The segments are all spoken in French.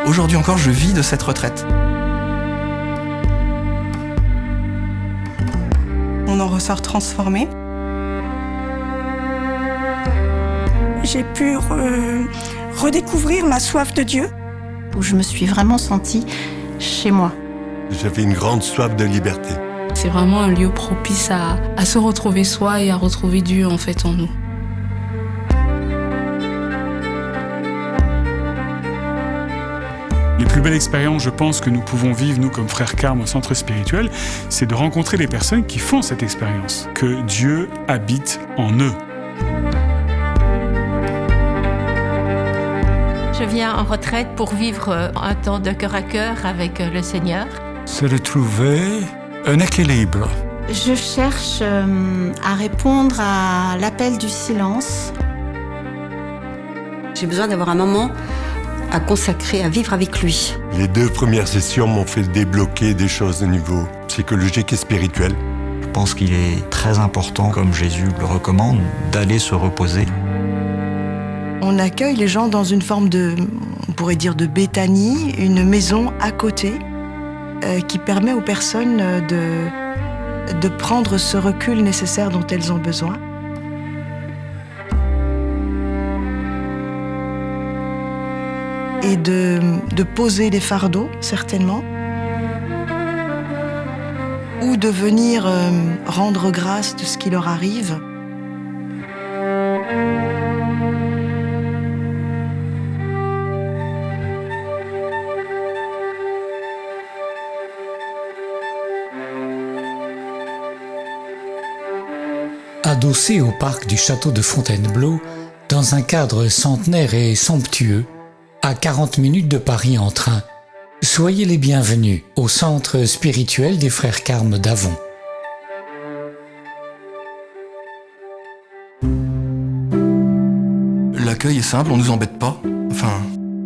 Aujourd'hui encore, je vis de cette retraite. On en ressort transformé. J'ai pu redécouvrir ma soif de Dieu. Où je me suis vraiment sentie chez moi. J'avais une grande soif de liberté. C'est vraiment un lieu propice à se retrouver soi et à retrouver Dieu en fait en nous. Les plus belles expériences, je pense, que nous pouvons vivre, nous, comme frères Carmes au centre spirituel, c'est de rencontrer les personnes qui font cette expérience, que Dieu habite en eux. Je viens en retraite pour vivre un temps de cœur à cœur avec le Seigneur. C'est de trouver un équilibre. Je cherche à répondre à l'appel du silence. J'ai besoin d'avoir un moment à consacrer, à vivre avec lui. Les 2 premières sessions m'ont fait débloquer des choses au niveau psychologique et spirituel. Je pense qu'il est très important, comme Jésus le recommande, d'aller se reposer. On accueille les gens dans une forme de, on pourrait dire de Béthanie, une maison à côté qui permet aux personnes de prendre ce recul nécessaire dont elles ont besoin. Et de poser des fardeaux, certainement, ou de venir rendre grâce de ce qui leur arrive. Adossé au parc du château de Fontainebleau, dans un cadre centenaire et somptueux, à 40 minutes de Paris en train, soyez les bienvenus au centre spirituel des frères Carmes d'Avon. L'accueil est simple, on nous embête pas. Enfin,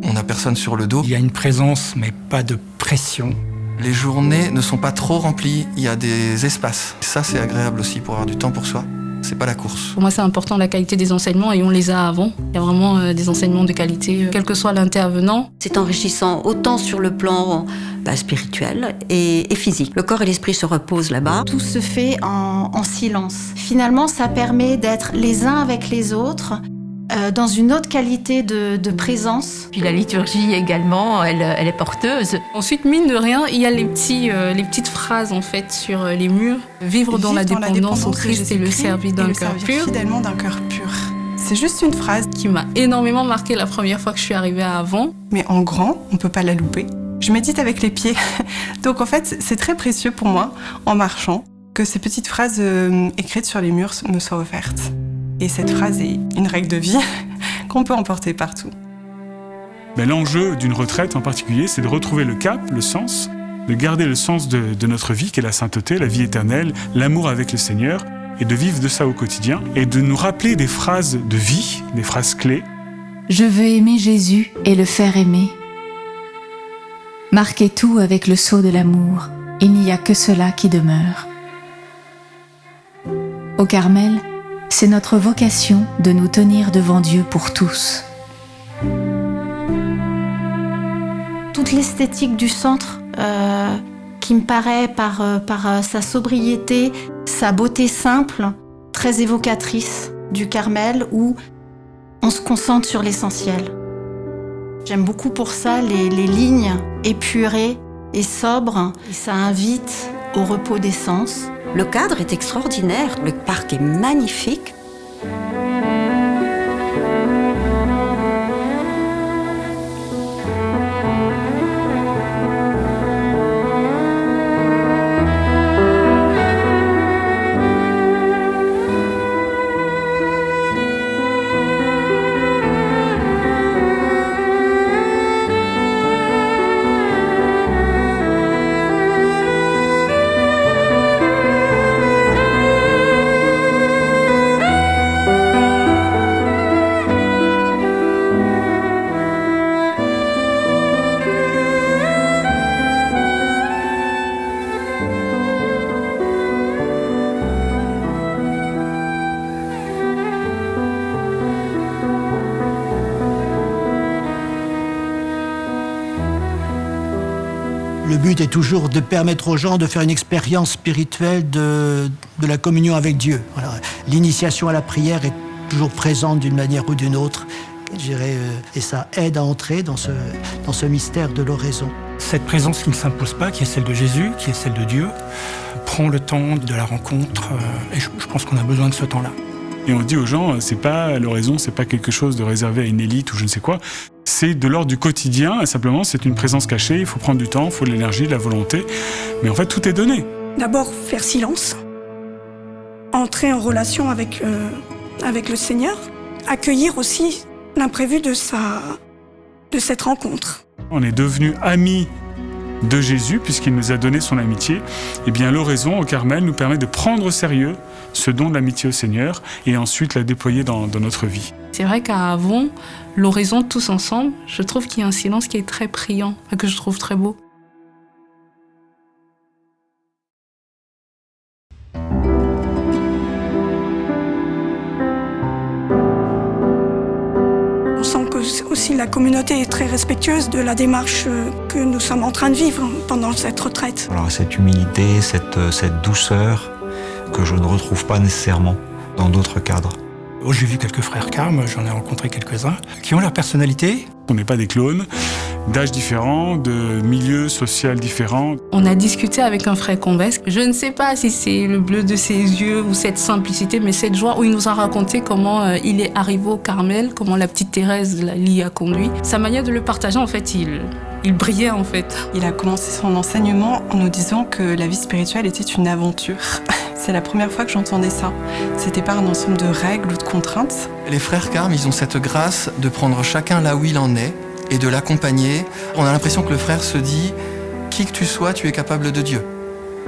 on n'a personne sur le dos. Il y a une présence, mais pas de pression. Les journées ne sont pas trop remplies, il y a des espaces. Ça, c'est agréable aussi pour avoir du temps pour soi. C'est pas la course. Pour moi, c'est important la qualité des enseignements et on les a avant. Il y a vraiment des enseignements de qualité, quel que soit l'intervenant. C'est enrichissant autant sur le plan spirituel et physique. Le corps et l'esprit se reposent là-bas. Tout se fait en silence. Finalement, ça permet d'être les uns avec les autres, dans une autre qualité de présence. Puis la liturgie également, elle est porteuse. Ensuite, mine de rien, il y a les petites phrases en fait sur les murs. Vivre dans la dépendance au Christ et le servir d'un cœur pur. Fidèlement d'un cœur pur. C'est juste une phrase qui m'a énormément marquée la première fois que je suis arrivée à Avon. Mais en grand, on peut pas la louper. Je médite avec les pieds. Donc en fait, c'est très précieux pour moi, en marchant, que ces petites phrases écrites sur les murs me soient offertes. Et cette phrase est une règle de vie qu'on peut emporter partout. Mais l'enjeu d'une retraite en particulier, c'est de retrouver le cap, le sens, de garder le sens de notre vie, qui est la sainteté, la vie éternelle, l'amour avec le Seigneur, et de vivre de ça au quotidien, et de nous rappeler des phrases de vie, des phrases clés. Je veux aimer Jésus et le faire aimer. Marquer tout avec le sceau de l'amour, il n'y a que cela qui demeure. Au Carmel, c'est notre vocation de nous tenir devant Dieu pour tous. Toute l'esthétique du centre, qui me paraît par sa sobriété, sa beauté simple, très évocatrice du Carmel, où on se concentre sur l'essentiel. J'aime beaucoup pour ça les lignes épurées et sobres, et ça invite au repos des sens. Le cadre est extraordinaire, le parc est magnifique. Le but est toujours de permettre aux gens de faire une expérience spirituelle de la communion avec Dieu. Voilà. L'initiation à la prière est toujours présente d'une manière ou d'une autre, je dirais, et ça aide à entrer dans ce mystère de l'oraison. Cette présence qui ne s'impose pas, qui est celle de Jésus, qui est celle de Dieu, prend le temps de la rencontre, et je pense qu'on a besoin de ce temps-là. Et on dit aux gens, c'est pas l'oraison, c'est pas quelque chose de réservé à une élite ou je ne sais quoi. C'est de l'ordre du quotidien, et simplement c'est une présence cachée, il faut prendre du temps, il faut de l'énergie, de la volonté. Mais en fait, tout est donné. D'abord, faire silence, entrer en relation avec le Seigneur, accueillir aussi l'imprévu de cette rencontre. On est devenus amis de Jésus, puisqu'il nous a donné son amitié. Et bien l'oraison au Carmel nous permet de prendre au sérieux ce don de l'amitié au Seigneur et ensuite la déployer dans notre vie. C'est vrai qu'avant, l'oraison tous ensemble, je trouve qu'il y a un silence qui est très priant, que je trouve très beau. On sent que aussi la communauté est très respectueuse de la démarche que nous sommes en train de vivre pendant cette retraite. Alors cette humilité, cette douceur que je ne retrouve pas nécessairement dans d'autres cadres. J'ai vu quelques frères carmes, j'en ai rencontré quelques-uns, qui ont leur personnalité. On n'est pas des clones, d'âges différents, de milieux sociaux différents. On a discuté avec un frère converse. Je ne sais pas si c'est le bleu de ses yeux ou cette simplicité, mais cette joie où il nous a raconté comment il est arrivé au Carmel, comment la petite Thérèse l'y a conduit. Sa manière de le partager, en fait, il brillait en fait. Il a commencé son enseignement en nous disant que la vie spirituelle était une aventure. C'est la première fois que j'entendais ça. C'était pas un ensemble de règles ou de contraintes. Les frères carmes, ils ont cette grâce de prendre chacun là où il en est et de l'accompagner. On a l'impression que le frère se dit « Qui que tu sois, tu es capable de Dieu ».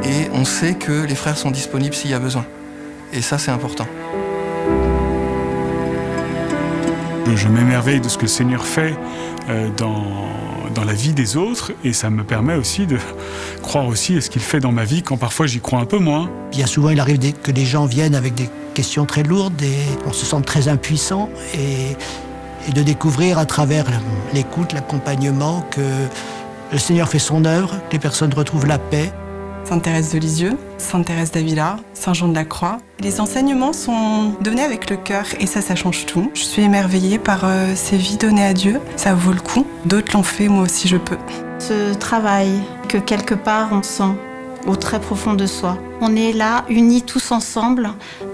Et on sait que les frères sont disponibles s'il y a besoin. Et ça, c'est important. Je m'émerveille de ce que le Seigneur fait dans la vie des autres et ça me permet aussi de croire aussi à ce qu'il fait dans ma vie quand parfois j'y crois un peu moins. Bien souvent, il arrive que les gens viennent avec des questions très lourdes et on se sent très impuissant et de découvrir à travers l'écoute, l'accompagnement que le Seigneur fait son œuvre, que les personnes retrouvent la paix. Sainte Thérèse de Lisieux, Sainte Thérèse d'Avila, Saint Jean de la Croix. Les enseignements sont donnés avec le cœur et ça change tout. Je suis émerveillée par ces vies données à Dieu. Ça vaut le coup. D'autres l'ont fait, moi aussi je peux. Ce travail que quelque part on sent au très profond de soi. On est là, unis tous ensemble,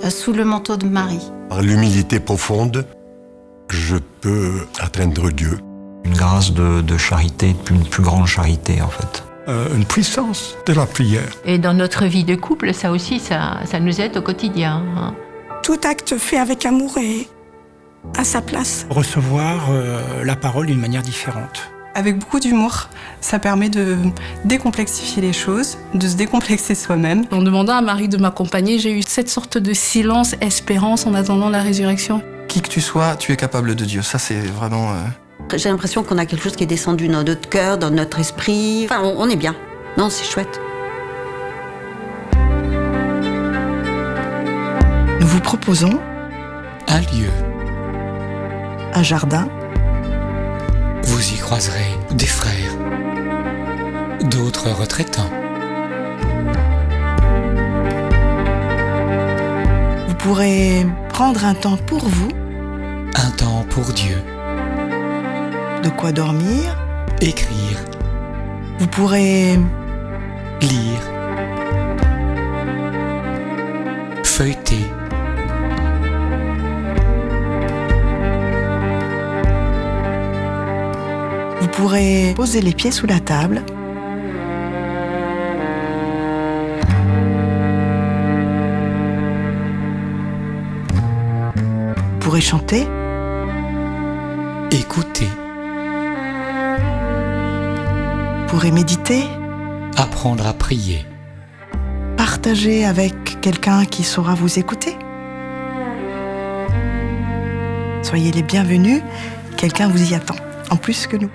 sous le manteau de Marie. Par l'humilité profonde, je peux atteindre Dieu. Une grâce de charité, une plus grande charité en fait. Une puissance de la prière. Et dans notre vie de couple, ça aussi, ça nous aide au quotidien. Hein. Tout acte fait avec amour est à sa place. Recevoir la parole d'une manière différente. Avec beaucoup d'humour, ça permet de décomplexifier les choses, de se décomplexer soi-même. En demandant à Marie de m'accompagner, j'ai eu cette sorte de silence, espérance en attendant la résurrection. Qui que tu sois, tu es capable de Dieu. Ça, c'est vraiment... J'ai l'impression qu'on a quelque chose qui est descendu dans notre cœur, dans notre esprit. Enfin, on est bien. Non, c'est chouette. Nous vous proposons un lieu, un jardin. Vous y croiserez des frères, d'autres retraitants. Vous pourrez prendre un temps pour vous. Un temps pour Dieu. De quoi dormir. Écrire. Vous pourrez lire. Feuilleter. Vous pourrez poser les pieds sous la table. Vous pourrez chanter. Écouter. Vous pourrez méditer. Apprendre à prier. Partager avec quelqu'un qui saura vous écouter. Soyez les bienvenus, quelqu'un vous y attend, en plus que nous.